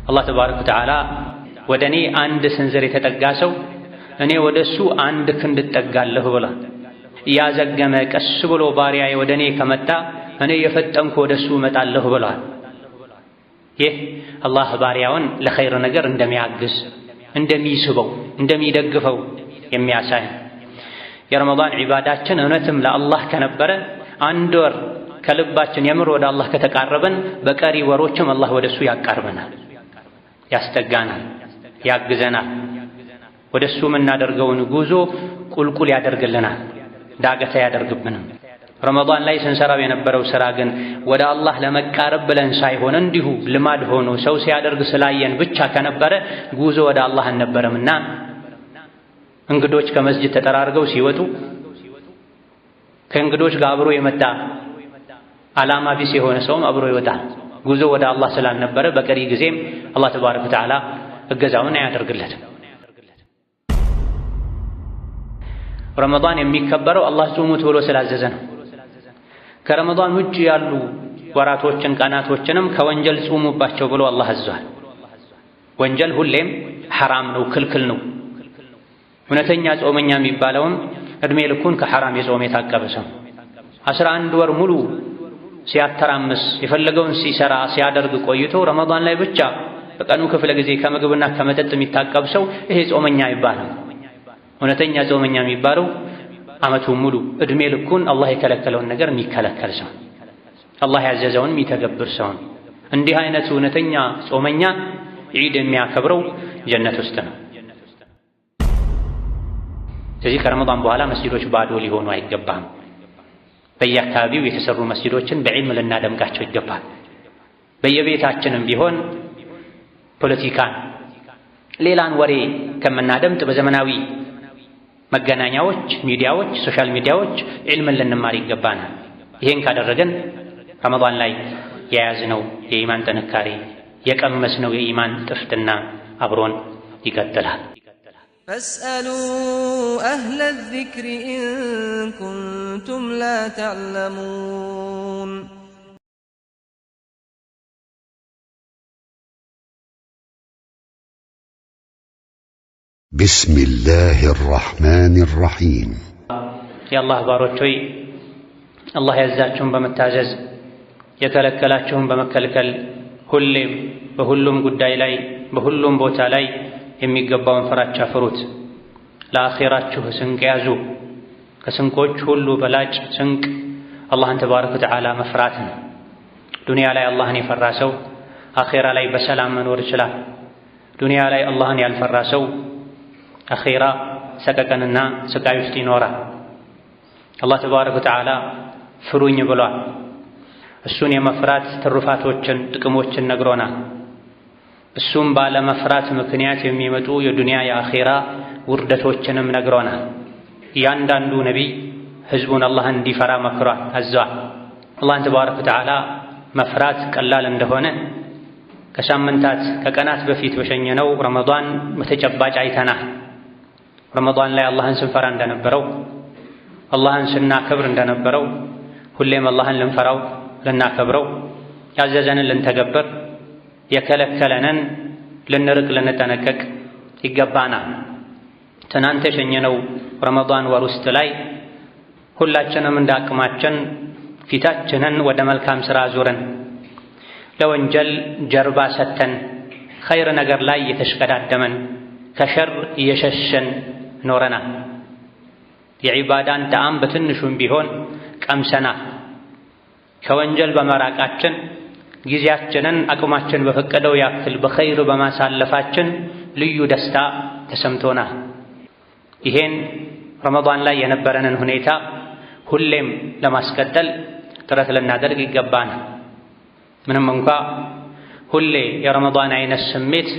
አላህ ተባረከ ወተዓላ ወደ እኔ አንድ ስንዝር የተጠጋ ሰው እኔ ወደ እሱ አንድ ክንድ እጠጋለሁ ብሏል። እያዘገመ ቀስ ብሎ ባሪያዬ ወደ እኔ ከመጣ እኔ የፈጠንኩ ወደ እሱ እመጣለሁ ብሏል። ይህ አላህ ባሪያውን ለኸይር ነገር እንደሚያግዝ፣ እንደሚስበው፣ እንደሚደግፈው የሚያሳይ የረመዳን ዒባዳችን እውነትም ለአላህ ከነበረ አንድ ወር ከልባችን የምር ወደ አላህ ከተቃረበን በቀሪ ወሮችም አላህ ወደ እሱ ያቃርበናል፣ ያስጠጋናል፣ ያግዘናል። ወደ እሱ የምናደርገውን ጉዞ ቁልቁል ያደርግልናል፣ ዳገታ ያደርግብንም። ረመዳን ላይ ስንሰራው የነበረው ሥራ ግን ወደ አላህ ለመቃረብ ብለን ሳይሆን እንዲሁ ልማድ ሆኖ ሰው ሲያደርግ ስላየን ብቻ ከነበረ ጉዞ ወደ አላህ አልነበረምና እንግዶች ከመስጂድ ተጠራርገው ሲወጡ ከእንግዶች ጋር አብሮ የመጣ ዓላማ ቢስ የሆነ ሰውም አብሮ ይወጣል። ጉዞ ወደ አላህ ስላልነበረ በቀሪ ጊዜም አላህ ተባረከ ወተዓላ እገዛውን አያደርግለትም። ረመዳን የሚከበረው አላህ ጾሙት ብሎ ስላዘዘ ነው። ከረመዳን ውጭ ያሉ ወራቶችን ቀናቶችንም ከወንጀል ጾሙባቸው ብሎ አላህ አዟል። ወንጀል ሁሌም ሐራም ነው፣ ክልክል ነው። እውነተኛ ጾመኛ የሚባለውም እድሜ ልኩን ከሐራም የጾመ የታቀበ ሰው 11 ወር ሙሉ ሲያተራምስ የፈለገውን ሲሰራ ሲያደርግ ቆይቶ ረመዳን ላይ ብቻ በቀኑ ክፍለ ጊዜ ከምግብና ከመጠጥ የሚታቀብ ሰው ይሄ ጾመኛ ይባላል። እውነተኛ ጾመኛ የሚባለው ዓመቱን ሙሉ እድሜ ልኩን አላህ የከለከለውን ነገር የሚከለከል ሰው፣ አላህ ያዘዘውን የሚተገብር ሰው። እንዲህ አይነቱ እውነተኛ ጾመኛ ዒድ የሚያከብረው ጀነት ውስጥ ነው። ስለዚህ ከረመዳን በኋላ መስጂዶች ባዶ ሊሆኑ አይገባም። በየአካባቢው የተሰሩ መስጂዶችን በዒልም ልናደምቃቸው ይገባል። በየቤታችንም ቢሆን ፖለቲካን፣ ሌላን ወሬ ከምናደምጥ በዘመናዊ መገናኛዎች፣ ሚዲያዎች፣ ሶሻል ሚዲያዎች ዒልምን ልንማር ይገባናል። ይሄን ካደረገን ረመዳን ላይ የያዝነው የኢማን ጥንካሬ የቀመስነው የኢማን ጥፍጥና አብሮን ይቀጥላል። ፈስአሉ አህለ ዚክሪ ኢን ኩንቱም ላ ተዕለሙን። ቢስሚላሂ ራሕማኒ ራሒም። የአላህ ባሮች ሆይ አላህ ያዛችሁን በመታዘዝ የከለከላችሁን በመከልከል ሁሌም በሁሉም ጉዳይ ላይ በሁሉም ቦታ ላይ የሚገባውን ፍራቻ ፍሩት። ለአኼራችሁ ስንቅ ያዙ። ከስንቆች ሁሉ በላጭ ስንቅ አላህን ተባረከ ወተዓላ መፍራት ነው። ዱንያ ላይ አላህን የፈራ ሰው አኼራ ላይ በሰላም መኖር ይችላል። ዱንያ ላይ አላህን ያልፈራ ሰው አኼራ ሰቀቀንና ስቃይ ውስጥ ይኖራል። አላህ ተባረከ ወተዓላ ፍሩኝ ብሏል። እሱን የመፍራት ትሩፋቶችን ጥቅሞችን ነግሮናል። እሱም ባለመፍራት ምክንያት የሚመጡ የዱንያ የአኼራ ውርደቶችንም ነግሮናል። እያንዳንዱ ነቢይ ህዝቡን አላህን እንዲፈራ መክሯል፣ አዟል። አላህን ተባረከ ወተዓላ መፍራት ቀላል እንደሆነ ከሳምንታት ከቀናት በፊት በሸኘነው ረመዳን በተጨባጭ አይተናል። ረመዳን ላይ አላህን ስንፈራ እንደነበረው፣ አላህን ስናከብር እንደነበረው ሁሌም አላህን ልንፈራው ልናከብረው፣ ያዘዘንን ልንተገብር፣ የከለከለንን ልንርቅ ልንጠነቀቅ ይገባናል። ትናንት የሸኘነው ረመዳን ወር ውስጥ ላይ ሁላችንም እንደ አቅማችን ፊታችንን ወደ መልካም ሥራ ዙረን ለወንጀል ጀርባ ሰተን ኸይር ነገር ላይ እየተሽቀዳደመን ከሸር እየሸሸን ኖረናል። የዒባዳን ጣዕም በትንሹም ቢሆን ቀምሰናል። ከወንጀል በመራቃችን ጊዜያችንን አቅማችን በፈቀደው ያክል በኸይር በማሳለፋችን ልዩ ደስታ ተሰምቶናል። ይሄን ረመዳን ላይ የነበረንን ሁኔታ ሁሌም ለማስቀጠል ጥረት ልናደርግ ይገባናል። ምንም እንኳ ሁሌ የረመዳን አይነት ስሜት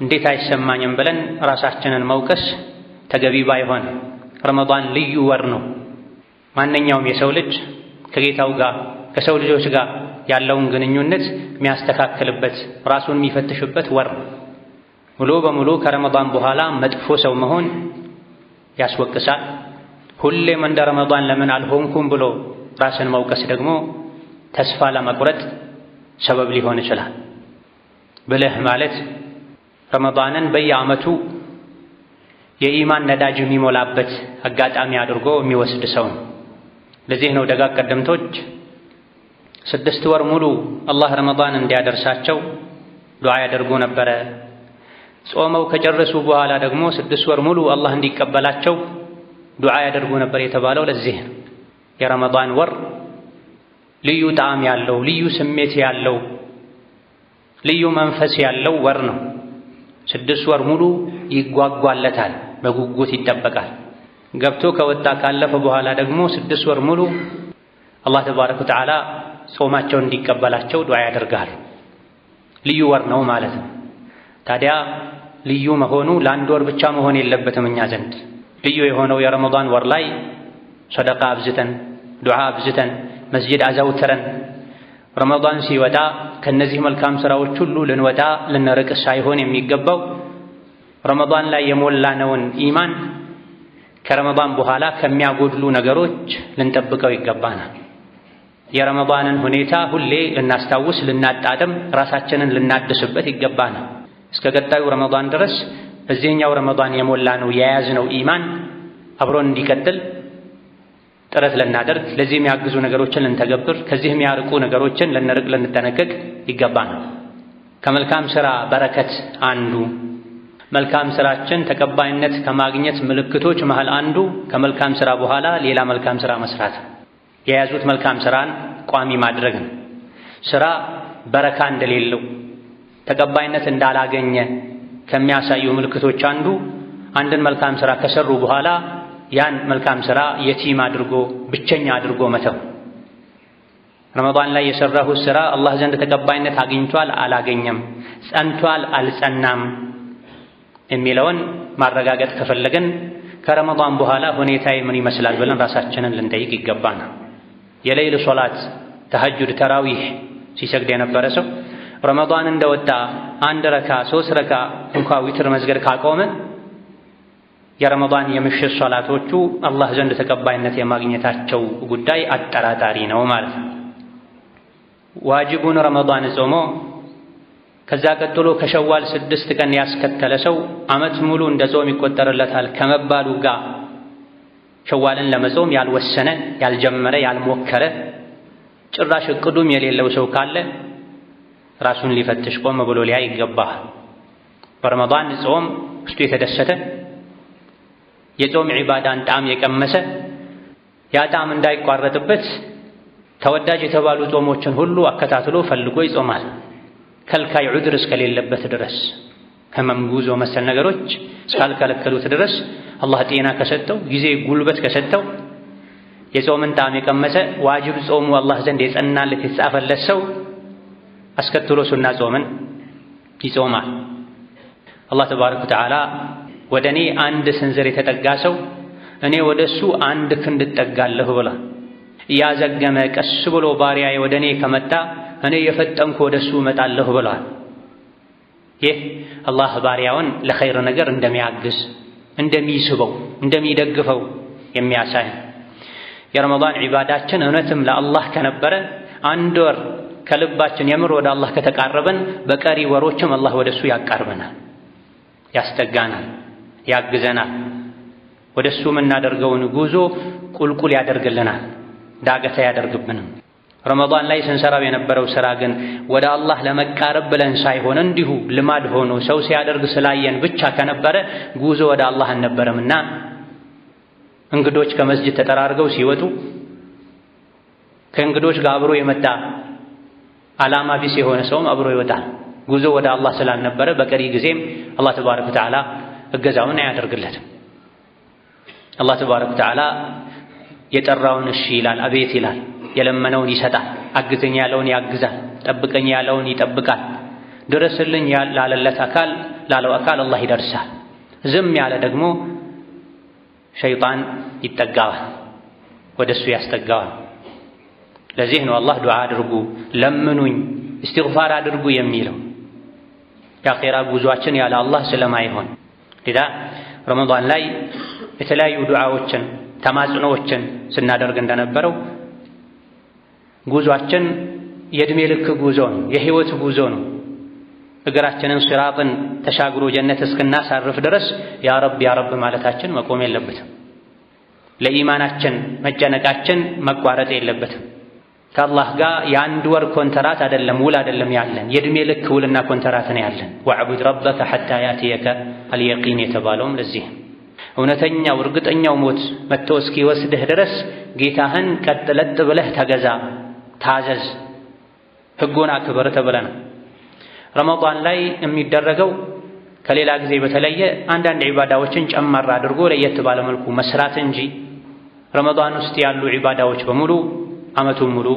እንዴት አይሰማኝም ብለን ራሳችንን መውቀስ ተገቢ ባይሆን፣ ረመዳን ልዩ ወር ነው። ማንኛውም የሰው ልጅ ከጌታው ጋር ከሰው ልጆች ጋር ያለውን ግንኙነት የሚያስተካክልበት ራሱን የሚፈትሽበት ወር ነው። ሙሉ በሙሉ ከረመዳን በኋላ መጥፎ ሰው መሆን ያስወቅሳል። ሁሌም እንደ ረመዳን ለምን አልሆንኩም ብሎ ራስን መውቀስ ደግሞ ተስፋ ለመቁረጥ ሰበብ ሊሆን ይችላል። ብልህ ማለት ረመዳንን በየዓመቱ የኢማን ነዳጅ የሚሞላበት አጋጣሚ አድርጎ የሚወስድ ሰው ነው። ለዚህ ነው ደጋግ ቀደምቶች 6 ወር ሙሉ አላህ ረመዳን እንዲያደርሳቸው ዱዓ ያደርጉ ነበረ። ጾመው ከጨረሱ በኋላ ደግሞ 6 ወር ሙሉ አላህ እንዲቀበላቸው ዱዓ ያደርጉ ነበር የተባለው ለዚህ ነው። የረመዳን ወር ልዩ ጣዕም ያለው፣ ልዩ ስሜት ያለው፣ ልዩ መንፈስ ያለው ወር ነው። 6 ወር ሙሉ ይጓጓለታል፣ በጉጉት ይጠበቃል። ገብቶ ከወጣ ካለፈ በኋላ ደግሞ 6 ወር ሙሉ አላህ ተባረከ ወተዓላ ጾማቸውን እንዲቀበላቸው ዱዓ ያደርጋል። ልዩ ወር ነው ማለት ነው። ታዲያ ልዩ መሆኑ ለአንድ ወር ብቻ መሆን የለበትም። እኛ ዘንድ ልዩ የሆነው የረመዳን ወር ላይ ሰደቃ አብዝተን፣ ዱዓ አብዝተን፣ መስጂድ አዘውትረን ረመዳን ሲወጣ ከነዚህ መልካም ሥራዎች ሁሉ ልንወጣ ልንርቅ ሳይሆን የሚገባው ረመዳን ላይ የሞላነውን ኢማን ከረመዳን በኋላ ከሚያጎድሉ ነገሮች ልንጠብቀው ይገባናል። የረመዳንን ሁኔታ ሁሌ ልናስታውስ፣ ልናጣጥም፣ ራሳችንን ልናድስበት ይገባናል። እስከ ቀጣዩ ረመዳን ድረስ በዚህኛው ረመዳን የሞላነው የያዝነው ኢማን አብሮን እንዲቀጥል ጥረት ልናደርግ፣ ለዚህ የሚያግዙ ነገሮችን ልንተገብር፣ ከዚህ የሚያርቁ ነገሮችን ልንርቅ፣ ልንጠነቀቅ ይገባናል። ከመልካም ሥራ በረከት አንዱ መልካም ሥራችን ተቀባይነት ከማግኘት ምልክቶች መሃል አንዱ ከመልካም ሥራ በኋላ ሌላ መልካም ሥራ መስራት፣ የያዙት መልካም ሥራን ቋሚ ማድረግ ነው። ሥራ በረካ እንደሌለው ተቀባይነት እንዳላገኘ ከሚያሳዩ ምልክቶች አንዱ አንድን መልካም ሥራ ከሰሩ በኋላ ያን መልካም ሥራ የቲም አድርጎ ብቸኛ አድርጎ መተው። ረመዳን ላይ የሰራሁት ሥራ አላህ ዘንድ ተቀባይነት አግኝቷል አላገኘም፣ ጸንቷል አልጸናም የሚለውን ማረጋገጥ ከፈለግን ከረመዳን በኋላ ሁኔታዬ ምን ይመስላል ብለን ራሳችንን ልንጠይቅ ይገባናል። የሌይል ሶላት ተሐጁድ፣ ተራዊህ ሲሰግድ የነበረ ሰው ረመዳን እንደወጣ 1 ረካ 3 ረካ እንኳ ዊትር መስገድ ካቆመ የረመዳን የምሽት ሶላቶቹ አላህ ዘንድ ተቀባይነት የማግኘታቸው ጉዳይ አጠራጣሪ ነው ማለት ነው። ዋጅቡን ረመዳን ጾሞ ከዛ ቀጥሎ ከሸዋል 6 ቀን ያስከተለ ሰው ዓመት ሙሉ እንደ ጾም ይቆጠርለታል ከመባሉ ጋር ሸዋልን ለመጾም ያልወሰነ፣ ያልጀመረ፣ ያልሞከረ ጭራሽ እቅዱም የሌለው ሰው ካለ ራሱን ሊፈትሽ ቆም ብሎ ሊያይ ይገባል። በረመዳን ጾም ውስጡ የተደሰተ የጾም ዒባዳን ጣዕም የቀመሰ ያ ጣዕም እንዳይቋረጥበት ተወዳጅ የተባሉ ጾሞችን ሁሉ አከታትሎ ፈልጎ ይጾማል። ከልካይ ዑድር እስከሌለበት ድረስ ህመም፣ ጉዞ መሰል ነገሮች እስካልከለከሉት ድረስ አላህ ጤና ከሰጠው፣ ጊዜ ጉልበት ከሰጠው የጾምን ጣዕም የቀመሰ ዋጅብ ጾሙ አላህ ዘንድ የጸናለት የተጻፈለት ሰው አስከትሎ ሱና ጾምን ይጾማል። አላህ ተባረከ ወተዓላ ወደ እኔ 1 ስንዝር የተጠጋ ሰው እኔ ወደ እሱ 1 ክንድ እጠጋለሁ ብሏል። እያዘገመ ቀስ ብሎ ባሪያዬ ወደ እኔ ከመጣ እኔ የፈጠንኩ ወደ እሱ እመጣለሁ ብሏል። ይህ አላህ ባሪያውን ለኸይር ነገር እንደሚያግዝ፣ እንደሚስበው፣ እንደሚደግፈው የሚያሳይ የረመዳን ዒባዳችን እውነትም ለአላህ ከነበረ 1 ወር ከልባችን የምር ወደ አላህ ከተቃረበን በቀሪ ወሮችም አላህ ወደ እሱ ያቃርበናል፣ ያስጠጋናል፣ ያግዘናል። ወደ እሱ የምናደርገውን ጉዞ ቁልቁል ያደርግልናል፣ ዳገታ ያደርግብንም። ረመዳን ላይ ስንሰራው የነበረው ሥራ ግን ወደ አላህ ለመቃረብ ብለን ሳይሆን እንዲሁ ልማድ ሆኖ ሰው ሲያደርግ ስላየን ብቻ ከነበረ ጉዞ ወደ አላህ አልነበረምና እንግዶች ከመስጂድ ተጠራርገው ሲወጡ ከእንግዶች ጋር አብሮ የመጣ ዓላማ ቢስ የሆነ ሰውም አብሮ ይወጣል። ጉዞ ወደ አላህ ስላልነበረ በቀሪ ጊዜም አላህ ተባረከ ወተዓላ እገዛውን አያደርግለትም። አላህ ተባረከ ወተዓላ የጠራውን እሺ ይላል፣ አቤት ይላል፣ የለመነውን ይሰጣል፣ አግዘኝ ያለውን ያግዛል፣ ጠብቀኝ ያለውን ይጠብቃል። ድረስልኝ ላለው አካል አላህ ይደርሳል። ዝም ያለ ደግሞ ሸይጣን ይጠጋዋል፣ ወደሱ ያስጠጋዋል። ለዚህ ነው አላህ ዱዓ አድርጉ፣ ለምኑኝ፣ እስትግፋር አድርጉ የሚለው የአኼራ ጉዟችን ያለ አላህ ስለማይሆን። ሌላ ረመዳን ላይ የተለያዩ ዱዓዎችን ተማጽኖዎችን ስናደርግ እንደነበረው ጉዟችን የእድሜ ልክ ጉዞ ነው፣ የህይወት ጉዞ ነው። እግራችንን ሲራጥን ተሻግሮ ጀነት እስክናሳርፍ ድረስ ያ ረብ ማለታችን መቆም የለበትም። ለኢማናችን መጨነቃችን መቋረጥ የለበትም። ከአላህ ጋር የአንድ ወር ኮንትራት አይደለም ውል አይደለም ያለን፣ የእድሜ ልክ ውልና ኮንትራት ነው ያለን። ወዕቡድ ረበከ ሐታ ያእቲየከ አልየቂን የተባለውም ለዚህ እውነተኛው እርግጠኛው ሞት መጥቶ እስኪወስድህ ድረስ ጌታህን ቀጥ ለጥ ብለህ ተገዛ፣ ታዘዝ፣ ሕጉን አክብር ተብለናል። ረመዳን ላይ የሚደረገው ከሌላ ጊዜ በተለየ አንዳንድ ዒባዳዎችን ጨመር አድርጎ ለየት ባለ መልኩ መስራት እንጂ ረመዳን ውስጥ ያሉ ዒባዳዎች በሙሉ ዓመቱን ሙሉ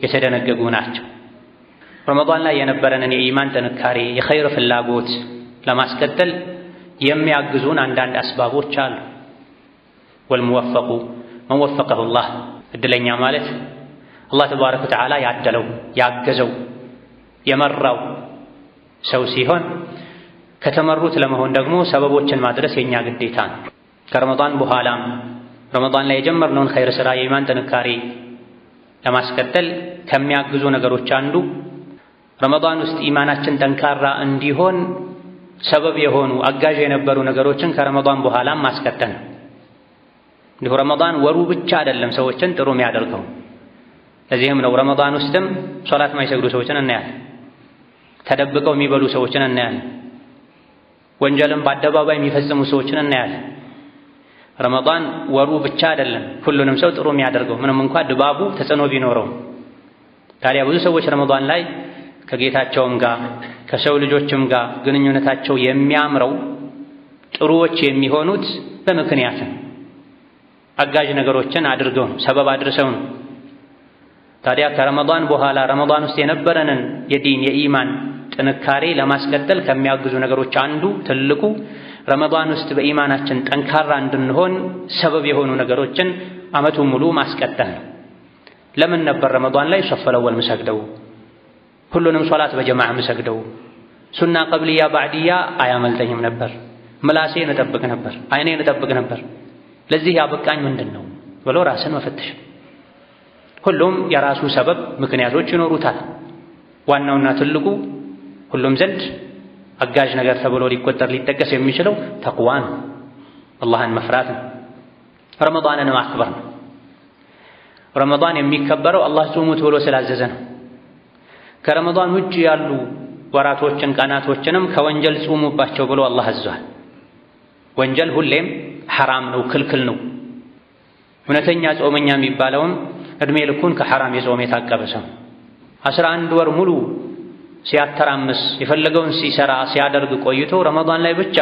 የተደነገጉ ናቸው። ረመዳን ላይ የነበረንን የኢማን ጥንካሬ የኸይር ፍላጎት ለማስቀጠል የሚያግዙን አንዳንድ አስባቦች አሉ። ወልሙወፈቁ መን ወፈቀሁላህ፣ እድለኛ ማለት አላህ ተባረከ ወተዓላ ያደለው ያገዘው የመራው ሰው ሲሆን ከተመሩት ለመሆን ደግሞ ሰበቦችን ማድረስ የኛ ግዴታ ነው። ከረመዳን በኋላም ረመዳን ላይ የጀመርነውን ኸይር ሥራ የኢማን ጥንካሬ ለማስቀጠል ከሚያግዙ ነገሮች አንዱ ረመዳን ውስጥ ኢማናችን ጠንካራ እንዲሆን ሰበብ የሆኑ አጋዥ የነበሩ ነገሮችን ከረመዳን በኋላም ማስቀጠል ነው። እንዲሁ ረመዳን ወሩ ብቻ አይደለም ሰዎችን ጥሩ የሚያደርገው። ለዚህም ነው ረመዳን ውስጥም ሶላት ማይሰግዱ ሰዎችን እናያለን። ተደብቀው የሚበሉ ሰዎችን እናያለን። ወንጀልን በአደባባይ የሚፈጽሙ ሰዎችን እናያለን። ረመዳን ወሩ ብቻ አይደለም ሁሉንም ሰው ጥሩ የሚያደርገው ምንም እንኳ ድባቡ ተጽዕኖ ቢኖረው። ታዲያ ብዙ ሰዎች ረመዳን ላይ ከጌታቸውም ጋር ከሰው ልጆችም ጋር ግንኙነታቸው የሚያምረው ጥሩዎች የሚሆኑት በምክንያት ነው። አጋዥ ነገሮችን አድርገው ሰበብ አድርሰው ነው። ታዲያ ከረመዳን በኋላ ረመዳን ውስጥ የነበረንን የዲን የኢማን ጥንካሬ ለማስቀጠል ከሚያግዙ ነገሮች አንዱ ትልቁ ረመዳን ውስጥ በኢማናችን ጠንካራ እንድንሆን ሰበብ የሆኑ ነገሮችን ዓመቱን ሙሉ ማስቀጠል ነው። ለምን ነበር ረመዳን ላይ ሶፈል አወል ምሰግደው፣ ሁሉንም ሶላት በጀማዓ ምሰግደው፣ ሱና ቀብልያ ባዕድያ አያመልጠኝም ነበር፣ ምላሴን እጠብቅ ነበር፣ አይኔን እጠብቅ ነበር፣ ለዚህ ያበቃኝ ምንድን ነው ብሎ ራስን መፈተሽ። ሁሉም የራሱ ሰበብ ምክንያቶች ይኖሩታል። ዋናውና ትልቁ ሁሉም ዘንድ አጋዥ ነገር ተብሎ ሊቆጠር ሊጠቀስ የሚችለው ተቅዋ ነው፣ አላህን መፍራት ነው፣ ረመዳንን ማክበር ነው። ረመዳን የሚከበረው አላህ ጹሙት ብሎ ስላዘዘ ነው። ከረመዳን ውጭ ያሉ ወራቶችን ቀናቶችንም ከወንጀል ጹሙባቸው ብሎ አላህ አዟል። ወንጀል ሁሌም ሐራም ነው፣ ክልክል ነው። እውነተኛ ጾመኛ የሚባለውም እድሜ ልኩን ከሐራም የጾም የታቀበ ሰው 11 ወር ሙሉ ሲያተራምስ የፈለገውን ሲሰራ ሲያደርግ ቆይቶ ረመዳን ላይ ብቻ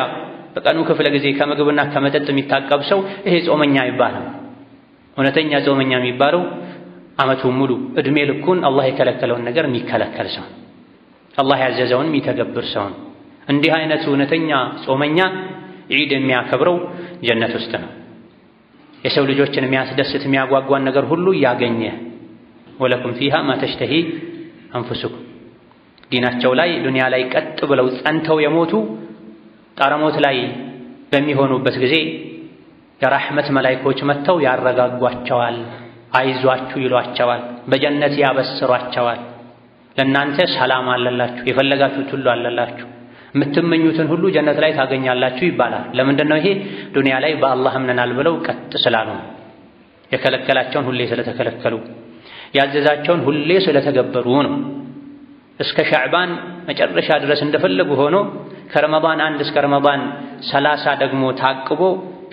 በቀኑ ክፍለ ጊዜ ከምግብና ከመጠጥ የሚታቀብ ሰው ይሄ ጾመኛ ይባላል። እውነተኛ ጾመኛ የሚባለው ዓመቱን ሙሉ እድሜ ልኩን አላህ የከለከለውን ነገር የሚከለከል ሰው፣ አላህ ያዘዘውን የሚተገብር ሰው። እንዲህ አይነቱ እውነተኛ ጾመኛ ዒድ የሚያከብረው ጀነት ውስጥ ነው። የሰው ልጆችን የሚያስደስት የሚያጓጓን ነገር ሁሉ እያገኘ ወለኩም ፊሃ ማ ተሽተሂ አንፉሱኩም። ዲናቸው ላይ ዱንያ ላይ ቀጥ ብለው ጸንተው የሞቱ ጣረሞት ላይ በሚሆኑበት ጊዜ የራሕመት መላኢኮች መጥተው ያረጋጓቸዋል፣ አይዟችሁ ይሏቸዋል፣ በጀነት ያበስሯቸዋል። ለእናንተ ሰላም አለላችሁ፣ የፈለጋችሁት ሁሉ አለላችሁ፣ የምትመኙትን ሁሉ ጀነት ላይ ታገኛላችሁ ይባላል። ለምንድን ነው ይሄ? ዱንያ ላይ በአላህ እምነናል ብለው ቀጥ ስላሉ፣ የከለከላቸውን ሁሌ ስለተከለከሉ፣ ያዘዛቸውን ሁሌ ስለተገበሩ ነው። እስከ ሻዕባን መጨረሻ ድረስ እንደፈለጉ ሆኖ ከረመዳን 1 እስከ ረመዳን 30 ደግሞ ታቅቦ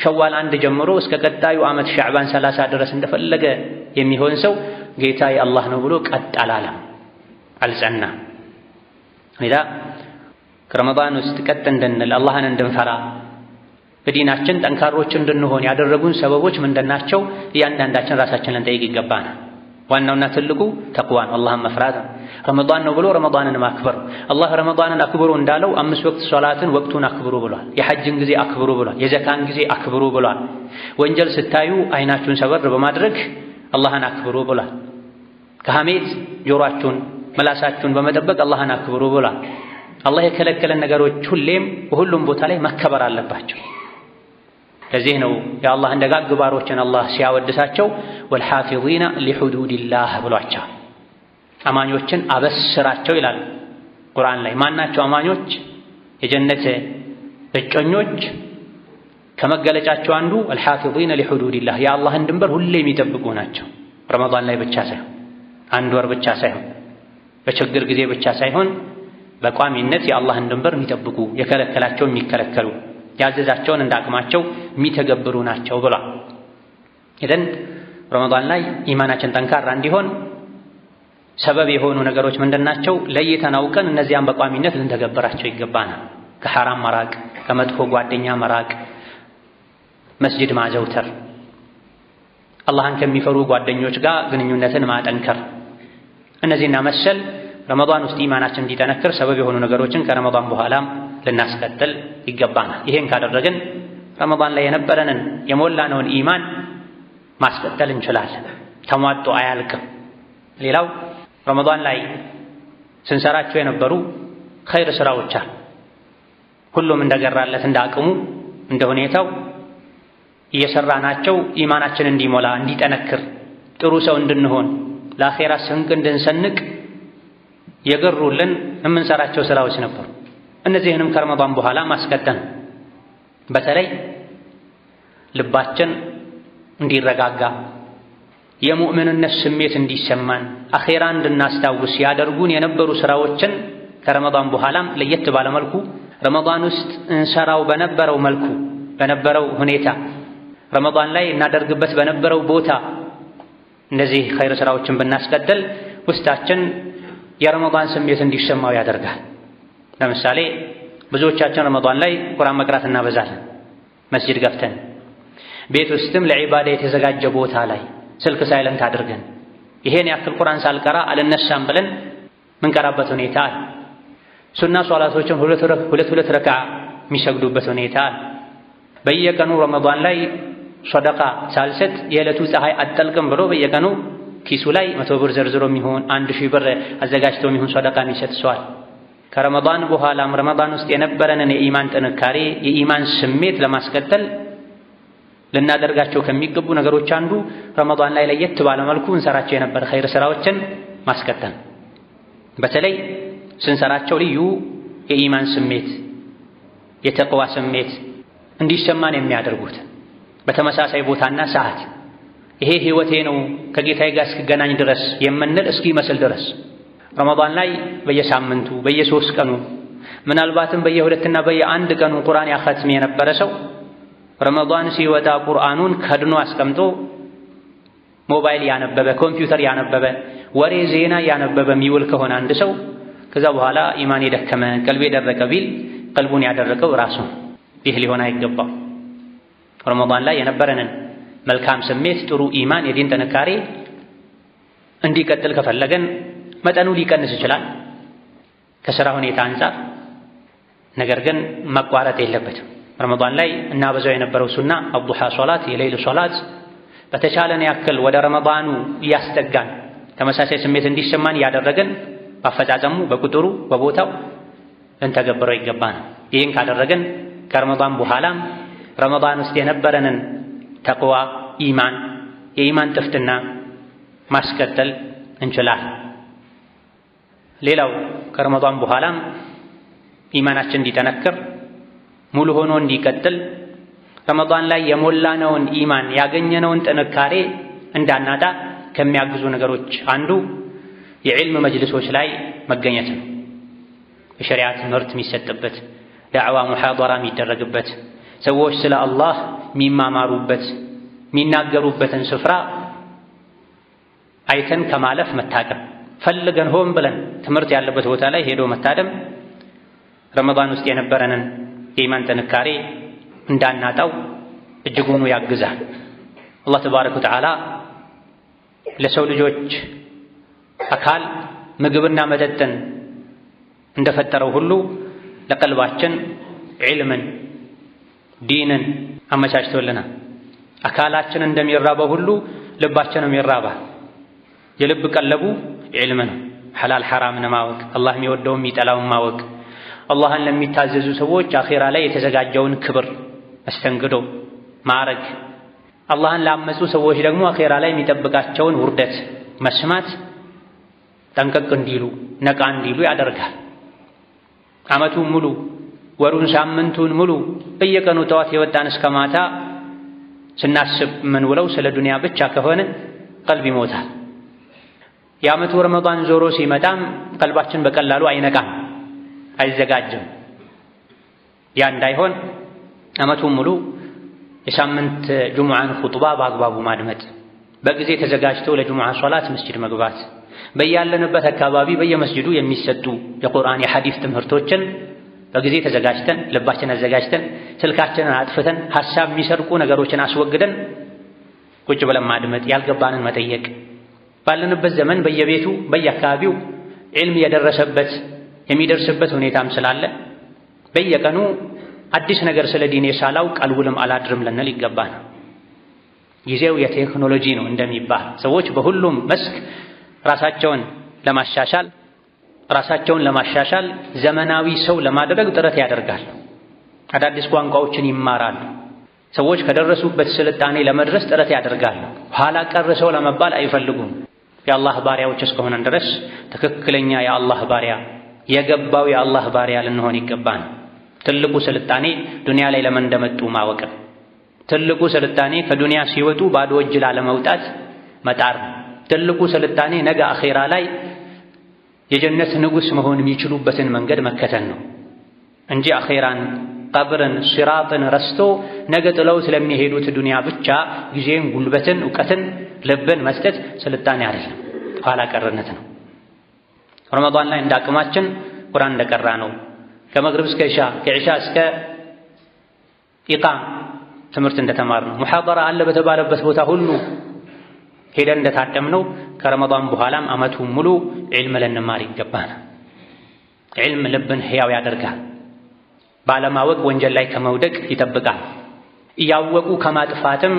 ሸዋል 1 ጀምሮ እስከ ቀጣዩ ዓመት ሻዕባን 30 ድረስ እንደፈለገ የሚሆን ሰው ጌታ የአላህ ነው ብሎ ቀጥ አላለም፣ አልጸና። ሌላ ከረመዳን ውስጥ ቀጥ እንድንል አላህን እንድንፈራ በዲናችን ጠንካሮች እንድንሆን ያደረጉን ሰበቦች ምንድናቸው? እያንዳንዳችን ራሳችንን ጠይቅ ይገባናል። ዋናውና ትልቁ ተቅዋን አላህን መፍራት ነው። ረመዳን ነው ብሎ ረመዳንን ማክበር። አላህ ረመዳንን አክብሩ እንዳለው 5 ወቅት ሶላትን ወቅቱን አክብሩ ብሏል። የሐጅን ጊዜ አክብሩ ብሏል። የዘካን ጊዜ አክብሩ ብሏል። ወንጀል ስታዩ አይናችሁን ሰበር በማድረግ አላህን አክብሩ ብሏል። ከሐሜት ጆሮአችሁን መላሳችሁን በመጠበቅ አላህን አክብሩ ብሏል። አላህ የከለከለን ነገሮች ሁሌም በሁሉም ቦታ ላይ መከበር አለባቸው። ለዚህ ነው የአላህን ደጋግ ባሮችን አላህ ሲያወድሳቸው ወልሓፊዚነ ሊሑዱዲላህ ብሏቸው፣ አማኞችን አበስራቸው ይላል። ቁርአን ላይ ማናቸው አማኞች የጀነት እጮኞች ከመገለጫቸው አንዱ አልሐፊዚነ ሊሑዱዲላህ የአላህን ድንበር ሁሌ የሚጠብቁ ናቸው። ረመዳን ላይ ብቻ ሳይሆን አንድ ወር ብቻ ሳይሆን በችግር ጊዜ ብቻ ሳይሆን በቋሚነት የአላህን ድንበር የሚጠብቁ የከለከላቸውን የሚከለከሉ ያዘዛቸውን እንዳቅማቸው የሚተገብሩ ናቸው ብሏል። ኢዘን ረመዳን ላይ ኢማናችን ጠንካራ እንዲሆን ሰበብ የሆኑ ነገሮች ምንድናቸው? ለይተን አውቀን እነዚያን በቋሚነት ልንተገብራቸው ይገባናል። ከሐራም መራቅ፣ ከመጥፎ ጓደኛ መራቅ፣ መስጂድ ማዘውተር፣ አላህን ከሚፈሩ ጓደኞች ጋር ግንኙነትን ማጠንከር፣ እነዚህና መሰል ረመዳን ውስጥ ኢማናችን እንዲጠነክር ሰበብ የሆኑ ነገሮችን ከረመዳን በኋላም ልናስቀጥል ይገባናል። ይሄን ካደረግን ረመዳን ላይ የነበረንን የሞላነውን ኢማን ማስቀጠል እንችላለን። ተሟጦ አያልቅም። ሌላው ረመዳን ላይ ስንሰራቸው የነበሩ ኸይር ስራዎች አሉ። ሁሉም እንደገራለት እንደ አቅሙ እንደ ሁኔታው እየሰራናቸው ኢማናችን እንዲሞላ እንዲጠነክር ጥሩ ሰው እንድንሆን ለአኼራ ስንቅ እንድንሰንቅ የገሩልን የምንሰራቸው ስራዎች ነበሩ። እነዚህንም ከረመዳን በኋላ ማስቀጠል በተለይ ልባችን እንዲረጋጋ የሙእምንነት ስሜት እንዲሰማን አኼራ እንድናስታውስ ያደርጉን የነበሩ ስራዎችን ከረመዳን በኋላም ለየት ባለ መልኩ ረመዳን ውስጥ እንሰራው በነበረው መልኩ በነበረው ሁኔታ ረመዳን ላይ እናደርግበት በነበረው ቦታ እነዚህ ኸይር ስራዎችን ብናስቀጥል ውስጣችን የረመዳን ስሜት እንዲሰማው ያደርጋል። ለምሳሌ ብዙዎቻችን ረመዳን ላይ ቁርአን መቅራት እናበዛለን። መስጂድ ገብተን ቤት ውስጥም ለዒባዳ የተዘጋጀ ቦታ ላይ ስልክ ሳይለንት አድርገን ይሄን ያክል ቁርአን ሳልቀራ አልነሳም ብለን ምንቀራበት ሁኔታ አለ። ሱና ሶላቶችን ሁለት ረክዓ የሚሰግዱበት ሁኔታ አለ። በየቀኑ ረመዳን ላይ ሰደቃ ሳልሰጥ የዕለቱ ፀሐይ አጠልቅም ብሎ በየቀኑ ኪሱ ላይ 100 ብር ዘርዝሮ የሚሆን 1000 ብር አዘጋጅቶ የሚሆን ሰደቃ የሚሰጥ ሰዋል። ከረመዳን በኋላም ረመዳን ውስጥ የነበረንን የኢማን ጥንካሬ የኢማን ስሜት ለማስቀጠል ልናደርጋቸው ከሚገቡ ነገሮች አንዱ ረመዳን ላይ ለየት ባለ መልኩ እንሰራቸው የነበረ ኸይር ስራዎችን ማስቀጠል፣ በተለይ ስንሰራቸው ልዩ የኢማን ስሜት የተቅዋ ስሜት እንዲሰማን የሚያደርጉት በተመሳሳይ ቦታና ሰዓት ይሄ ህይወቴ ነው ከጌታዬ ጋር እስክገናኝ ድረስ የምንል እስኪመስል ድረስ ረመዳን ላይ በየሳምንቱ በየ3 ቀኑ ምናልባትም በየ2 እና በየ1 ቀኑ ቁርአን ያኸትም የነበረ ሰው ረመዳን ሲወጣ ቁርአኑን ከድኖ አስቀምጦ ሞባይል ያነበበ ኮምፒውተር ያነበበ ወሬ ዜና ያነበበ የሚውል ከሆነ አንድ ሰው ከዛ በኋላ ኢማን የደከመ ቀልቤ ደረቀ ቢል ቀልቡን ያደረቀው ራሱ። ይህ ሊሆን አይገባው። ረመዳን ላይ የነበረንን መልካም ስሜት ጥሩ ኢማን የዲን ጥንካሬ እንዲቀጥል ከፈለገን መጠኑ ሊቀንስ ይችላል ከሥራ ሁኔታ አንፃር። ነገር ግን መቋረጥ የለበትም። ረመዳን ላይ እናበዛው የነበረው ሱና አዱሃ ሶላት የሌሊት ሶላት በተቻለን ያክል ወደ ረመዳኑ እያስጠጋን ተመሳሳይ ስሜት እንዲሰማን እያደረገን በአፈጻጸሙ በቁጥሩ በቦታው ልንተገብረው ይገባል። ይህን ካደረገን ከረመዳን በኋላም ረመዳን ውስጥ የነበረንን ተቅዋ ኢማን የኢማን ጥፍጥና ማስቀጠል እንችላለን። ሌላው ከረመዳን በኋላም ኢማናችን እንዲጠነክር ሙሉ ሆኖ እንዲቀጥል ረመዳን ላይ የሞላነውን ኢማን ያገኘነውን ጥንካሬ እንዳናጣ ከሚያግዙ ነገሮች አንዱ የዕልም መጅልሶች ላይ መገኘት ነው። የሸሪዓ ትምህርት የሚሰጥበት፣ ዳዕዋ ሙሐደራ የሚደረግበት፣ ሰዎች ስለ አላህ የሚማማሩበት የሚናገሩበትን ስፍራ አይተን ከማለፍ መታቀብ፣ ፈልገን ሆን ብለን ትምህርት ያለበት ቦታ ላይ ሄዶ መታደም ረመዳን ውስጥ የነበረንን የኢማን ጥንካሬ እንዳናጣው እጅጉኑ ያግዛል። አላህ ተባረከ ወተዓላ ለሰው ልጆች አካል ምግብና መጠጥን እንደፈጠረው ሁሉ ለቀልባችን ዒልምን ዲንን አመቻችቶልናል። አካላችን እንደሚራበው ሁሉ ልባችንም ይራባል። የልብ ቀለቡ ዒልም ነው። ሐላል ሐራምን ማወቅ፣ አላህ የሚወደውን የሚጠላውን ማወቅ፣ አላህን ለሚታዘዙ ሰዎች አኼራ ላይ የተዘጋጀውን ክብር መስተንግዶ ማዕረግ፣ አላህን ላመፁ ሰዎች ደግሞ አኼራ ላይ የሚጠብቃቸውን ውርደት መስማት ጠንቀቅ እንዲሉ ነቃ እንዲሉ ያደርጋል። ዓመቱን ሙሉ ወሩን ሳምንቱን ሙሉ በየቀኑ ጠዋት የወጣን እስከ ማታ ስናስብ ምን ውለው ስለ ዱንያ ብቻ ከሆነ ቀልብ ይሞታል። የዓመቱ ረመዳን ዞሮ ሲመጣም ቀልባችን በቀላሉ አይነቃም፣ አይዘጋጅም። ያ እንዳይሆን ዓመቱን ሙሉ የሳምንት ጁሙዓን ኹጥባ በአግባቡ ማድመጥ፣ በጊዜ ተዘጋጅተው ለጁሙዓ ሶላት መስጂድ መግባት፣ በያለንበት አካባቢ በየመስጂዱ የሚሰጡ የቁርአን የሐዲስ ትምህርቶችን በጊዜ ተዘጋጅተን ልባችን አዘጋጅተን ስልካችንን አጥፍተን ሐሳብ የሚሰርቁ ነገሮችን አስወግደን ቁጭ ብለን ማድመጥ፣ ያልገባንን መጠየቅ። ባለንበት ዘመን በየቤቱ በየአካባቢው ዒልም የደረሰበት የሚደርስበት ሁኔታም ስላለ በየቀኑ አዲስ ነገር ስለ ዲኔ ሳላውቅ አልውልም አላድርም ልንል ይገባል። ጊዜው የቴክኖሎጂ ነው እንደሚባል ሰዎች በሁሉም መስክ ራሳቸውን ለማሻሻል ዘመናዊ ሰው ለማድረግ ጥረት ያደርጋሉ። አዳዲስ ቋንቋዎችን ይማራሉ። ሰዎች ከደረሱበት ስልጣኔ ለመድረስ ጥረት ያደርጋሉ። ኋላ ቀር ሰው ለመባል አይፈልጉም። የአላህ ባሪያዎች እስከሆነን ድረስ ትክክለኛ የአላህ ባሪያ የገባው የአላህ ባሪያ ልንሆን ይገባን። ትልቁ ስልጣኔ ዱንያ ላይ ለምን እንደመጡ ማወቅ፣ ትልቁ ስልጣኔ ከዱንያ ሲወጡ ባዶ እጅ ላለመውጣት መጣር፣ ትልቁ ስልጣኔ ነገ አኼራ ላይ የጀነት ንጉሥ መሆን የሚችሉበትን መንገድ መከተል ነው እንጂ አኼራን፣ ቀብርን፣ ሲራጥን ረስቶ ነገ ጥለው ስለሚሄዱት ዱንያ ብቻ ጊዜን፣ ጉልበትን፣ እውቀትን፣ ልብን መስጠት ስልጣኔ አይደለም፣ ኋላ ቀርነት ነው። ረመዳን ላይ እንደ አቅማችን ቁርአን እንደቀራ ነው፣ ከመግሪብ እስከ ኢሻ ከኢሻ እስከ ኢቃም ትምህርት እንደተማር ነው፣ ሙሐደራ አለ በተባለበት ቦታ ሁሉ ሄደን እንደታደምነው ከረመዳን በኋላም ዓመቱን ሙሉ ዒልም ልንማር ይገባናል። ዒልም ልብን ሕያው ያደርጋል። ባለማወቅ ወንጀል ላይ ከመውደቅ ይጠብቃል። እያወቁ ከማጥፋትም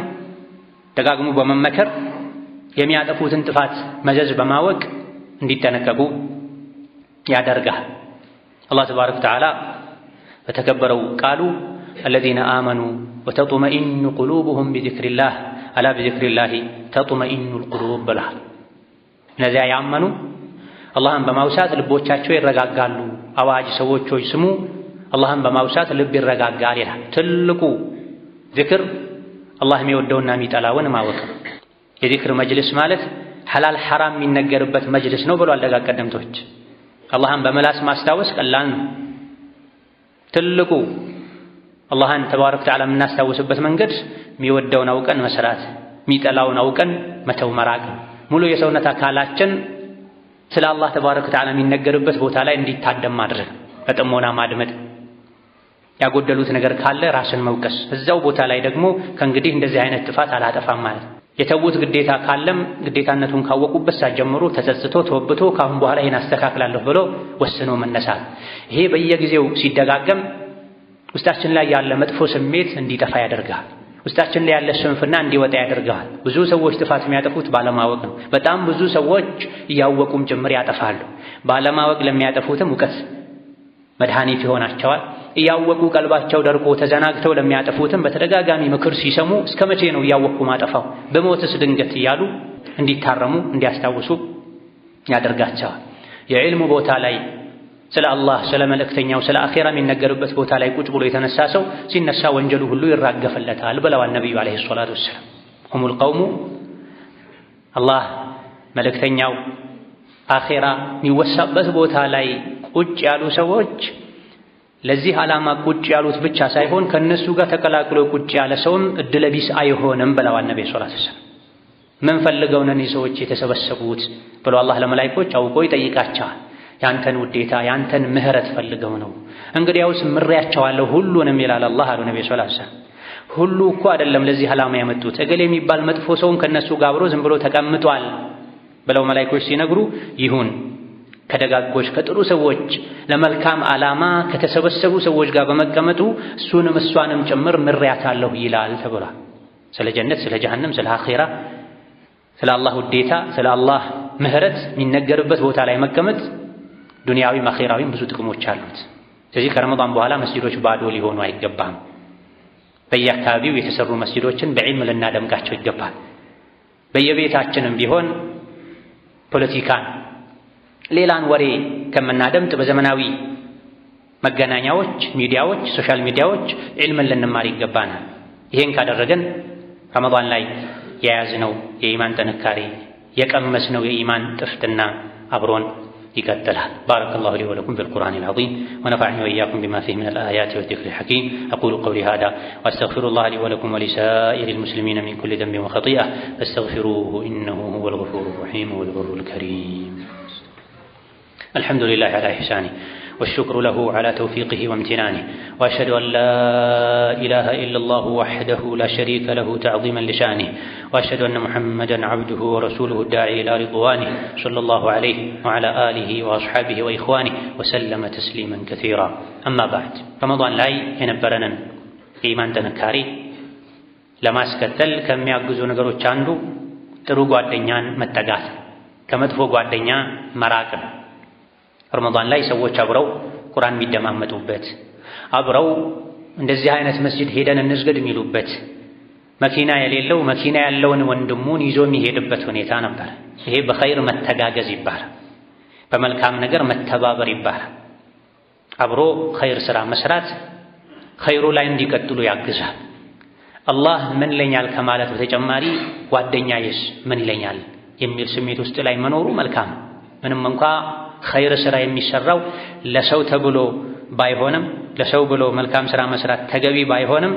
ደጋግሞ በመመከር የሚያጠፉትን ጥፋት መዘዝ በማወቅ እንዲጠነቀቁ ያደርጋል። አላህ ተባረከ ወተዓላ በተከበረው ቃሉ አለዚነ አመኑ ወተጥመኢኑ ቁሉቡሁም ቢዚክሪላህ አላ ቢዚክሪላሂ ተጥመኢኑል ቁሉብ ብለዋል። እነዚያ ያመኑ አላህን በማውሳት ልቦቻቸው ይረጋጋሉ። አዋጅ ሰዎች ሆይ ስሙ፣ አላህን በማውሳት ልብ ይረጋጋል ይላል። ትልቁ ዚክር አላህ የሚወደውና የሚጠላውን ማወቅ። የዚክር መጅልስ ማለት ሐላል ሐራም የሚነገርበት መጅልስ ነው ብሏል ደጋግ ቀደምቶች። አላህን በመላስ ማስታወስ ቀላል ነው። ትልቁ አላህን ተባረከ ወተዓላ የምናስታውስበት መንገድ የሚወደውን አውቀን መስራት፣ የሚጠላውን አውቀን መተው መራቅ። ሙሉ የሰውነት አካላችን ስለ አላህ ተባረከ ወተዓላ የሚነገርበት ቦታ ላይ እንዲታደም ማድረግ፣ በጥሞና ማድመጥ። ያጎደሉት ነገር ካለ ራስን መውቀስ፣ እዛው ቦታ ላይ ደግሞ ከእንግዲህ እንደዚህ አይነት ጥፋት አላጠፋም ማለት። የተዉት ግዴታ ካለም ግዴታነቱን ካወቁበት ሰዓት ጀምሮ ተጸጽቶ ተወብቶ ካሁን በኋላ ይሄን አስተካክላለሁ ብሎ ወስኖ መነሳት። ይሄ በየጊዜው ሲደጋገም ውስጣችን ላይ ያለ መጥፎ ስሜት እንዲጠፋ ያደርጋል። ውስጣችን ላይ ያለ ስንፍና እንዲወጣ ያደርጋል። ብዙ ሰዎች ጥፋት የሚያጠፉት ባለማወቅ ነው። በጣም ብዙ ሰዎች እያወቁም ጭምር ያጠፋሉ። ባለማወቅ ለሚያጠፉትም እውቀት መድኃኒት ይሆናቸዋል። እያወቁ ቀልባቸው ደርቆ ተዘናግተው ለሚያጠፉትም በተደጋጋሚ ምክር ሲሰሙ እስከ መቼ ነው እያወቅኩ ማጠፋው በሞትስ ድንገት እያሉ እንዲታረሙ እንዲያስታውሱ ያደርጋቸዋል። የዕልሙ ቦታ ላይ ስለ አላህ ስለ መልእክተኛው ስለ አኼራ የሚነገርበት ቦታ ላይ ቁጭ ብሎ የተነሳ ሰው ሲነሳ ወንጀሉ ሁሉ ይራገፍለታል ብለዋል ነቢዩ ዓለይሂ ሰላቱ ወሰላም። ሁሙል ቀውሙ አላህ መልእክተኛው አኼራ የሚወሳበት ቦታ ላይ ቁጭ ያሉ ሰዎች ለዚህ ዓላማ ቁጭ ያሉት ብቻ ሳይሆን ከነሱ ጋር ተቀላቅሎ ቁጭ ያለ ሰውም እድለቢስ አይሆንም ብለዋል ነብዩ ሰለላሁ ዐለይሂ ወሰለም። ምን ፈልገው ነው እነዚህ ሰዎች የተሰበሰቡት ብሎ አላህ ለመላእክቶች አውቆ ይጠይቃቸዋል። ያንተን ውዴታ ያንተን ምህረት ፈልገው ነው። እንግዲያውስ ምሬያቸዋለሁ ሁሉንም ይላል አላህ አሉ ነብዩ ሰለላሁ ዐለይሂ ወሰለም። ሁሉ እኮ አይደለም ለዚህ ዓላማ ያመጡት፣ እገሌ የሚባል መጥፎ ሰውም ከነሱ ጋር አብሮ ዝም ብሎ ተቀምጧል ብለው መላእክቶች ሲነግሩ ይሁን ከደጋጎች ከጥሩ ሰዎች ለመልካም ዓላማ ከተሰበሰቡ ሰዎች ጋር በመቀመጡ እሱንም እሷንም ጭምር ምሬያታለሁ ይላል ተብሏል። ስለ ጀነት ስለ ጀሃነም ስለ አኼራ ስለ አላህ ውዴታ ስለ አላህ ምህረት የሚነገርበት ቦታ ላይ መቀመጥ ዱንያዊም አኼራዊም ብዙ ጥቅሞች አሉት። ስለዚህ ከረመዳን በኋላ መስጂዶች ባዶ ሊሆኑ አይገባም። በየአካባቢው የተሰሩ መስጂዶችን በዒልም ልናደምቃቸው ይገባል። በየቤታችንም ቢሆን ፖለቲካን ሌላን ወሬ ከምናደምጥ በዘመናዊ መገናኛዎች፣ ሚዲያዎች፣ ሶሻል ሚዲያዎች ዒልምን ልንማር ይገባናል። ይሄን ካደረገን ረመዳን ላይ የያዝነው የኢማን ጥንካሬ የቀመስነው የኢማን ጥፍጥና አብሮን ይቀጥላል። ባረከላሁ ሊ ወለኩም ቢልቁርአኒል ዐዚም ወነፈዐኒ ወኢያኩም ቢማ ፊሂ ሚነል አያቲ ወዚክሪል ሐኪም አቁሉ ቀውሊ ሃዛ ወአስተግፊሩላህ ሊ ወለኩም ወሊሳኢሪል ሙስሊሚነ ሚን ኩሊ ዘንቢን ወኸጢአ ፈስተግፊሩሁ ኢነሁ ሁወል ገፉሩር ረሒም ወል በሩል ከሪም። አልሐምዱሊላሂ ዐላ ኢሕሳኒሂ والشكر له على توفيقه وامتنانه وأشهد أن لا إله إلا الله وحده لا شريك له تعظيما لشانه وأشهد أن محمدا عبده ورسوله الداعي إلى رضوانه صلى الله عليه وعلى آله وأصحابه وإخوانه وسلم تسليما كثيرا. أما بعد رمضان لاي ينبرنا إيمان تنكاري لما سكتل كم يعجزوا نقروا تشاندو تروقوا الدنيان متقات كما تفوقوا الدنيا مراكب ረመዳን ላይ ሰዎች አብረው ቁርአን የሚደማመጡበት አብረው እንደዚህ አይነት መስጂድ ሄደን እንስገድ የሚሉበት መኪና የሌለው መኪና ያለውን ወንድሙን ይዞ የሚሄድበት ሁኔታ ነበር። ይሄ በኸይር መተጋገዝ ይባላል። በመልካም ነገር መተባበር ይባላል። አብሮ ኸይር ስራ መስራት ኸይሩ ላይ እንዲቀጥሉ ያግዛል። አላህ ምን ይለኛል ከማለት በተጨማሪ ጓደኛዬስ ምን ይለኛል የሚል ስሜት ውስጥ ላይ መኖሩ መልካም። ምንም እንኳ ኸይር ስራ የሚሰራው ለሰው ተብሎ ባይሆንም ለሰው ብሎ መልካም ስራ መስራት ተገቢ ባይሆንም